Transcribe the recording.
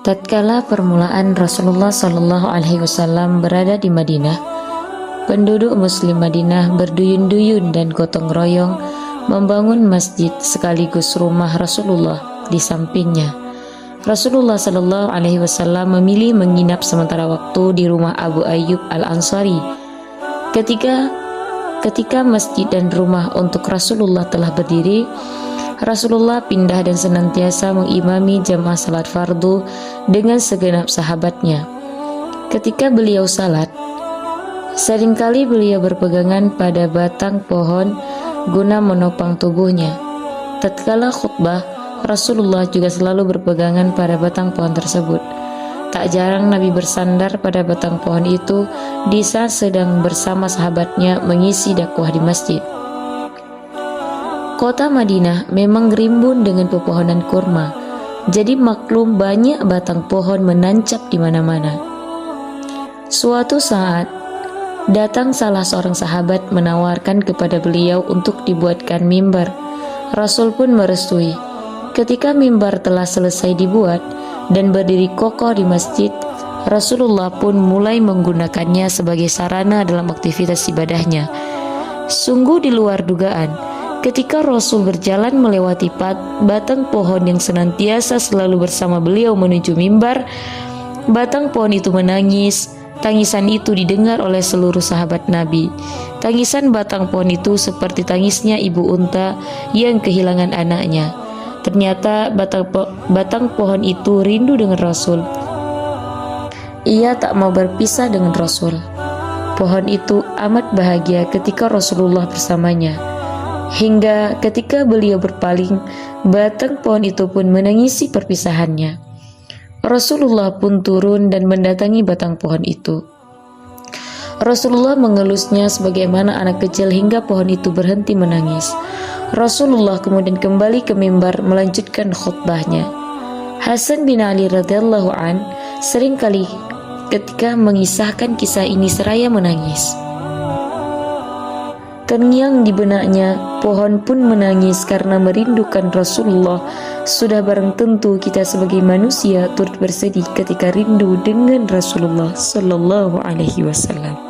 Tatkala permulaan Rasulullah Shallallahu Alaihi Wasallam berada di Madinah, penduduk Muslim Madinah berduyun-duyun dan gotong royong membangun masjid sekaligus rumah Rasulullah di sampingnya. Rasulullah Shallallahu Alaihi Wasallam memilih menginap sementara waktu di rumah Abu Ayyub Al-Ansari. Ketika masjid dan rumah untuk Rasulullah telah berdiri, Rasulullah pindah dan senantiasa mengimami jamaah salat fardu dengan segenap sahabatnya. Ketika beliau salat, seringkali beliau berpegangan pada batang pohon guna menopang tubuhnya. Tatkala khutbah, Rasulullah juga selalu berpegangan pada batang pohon tersebut. Tak jarang Nabi bersandar pada batang pohon itu di saat sedang bersama sahabatnya mengisi dakwah di masjid. Kota Madinah memang rimbun dengan pepohonan kurma, jadi maklum banyak batang pohon menancap di mana-mana. Suatu saat, datang salah seorang sahabat menawarkan kepada beliau untuk dibuatkan mimbar. Rasul pun merestui. Ketika mimbar telah selesai dibuat dan berdiri kokoh di masjid, Rasulullah pun mulai menggunakannya sebagai sarana dalam aktivitas ibadahnya. Sungguh di luar dugaan, ketika Rasul berjalan melewati batang pohon yang senantiasa selalu bersama beliau menuju mimbar, batang pohon itu menangis. Tangisan itu didengar oleh seluruh sahabat Nabi. Tangisan batang pohon itu seperti tangisnya ibu unta yang kehilangan anaknya. Ternyata batang pohon itu rindu dengan Rasul. Ia tak mau berpisah dengan Rasul. Pohon itu amat bahagia ketika Rasulullah bersamanya. Hingga ketika beliau berpaling, batang pohon itu pun menangisi perpisahannya. Rasulullah pun turun dan mendatangi batang pohon itu. Rasulullah mengelusnya sebagaimana anak kecil hingga pohon itu berhenti menangis. Rasulullah kemudian kembali ke mimbar melanjutkan khutbahnya. Hasan bin Ali radhiyallahu an seringkali ketika mengisahkan kisah ini seraya menangis. Terngiang di benaknya, pohon pun menangis karena merindukan Rasulullah. Sudah barang tentu kita sebagai manusia turut bersedih ketika rindu dengan Rasulullah Sallallahu Alaihi Wasallam.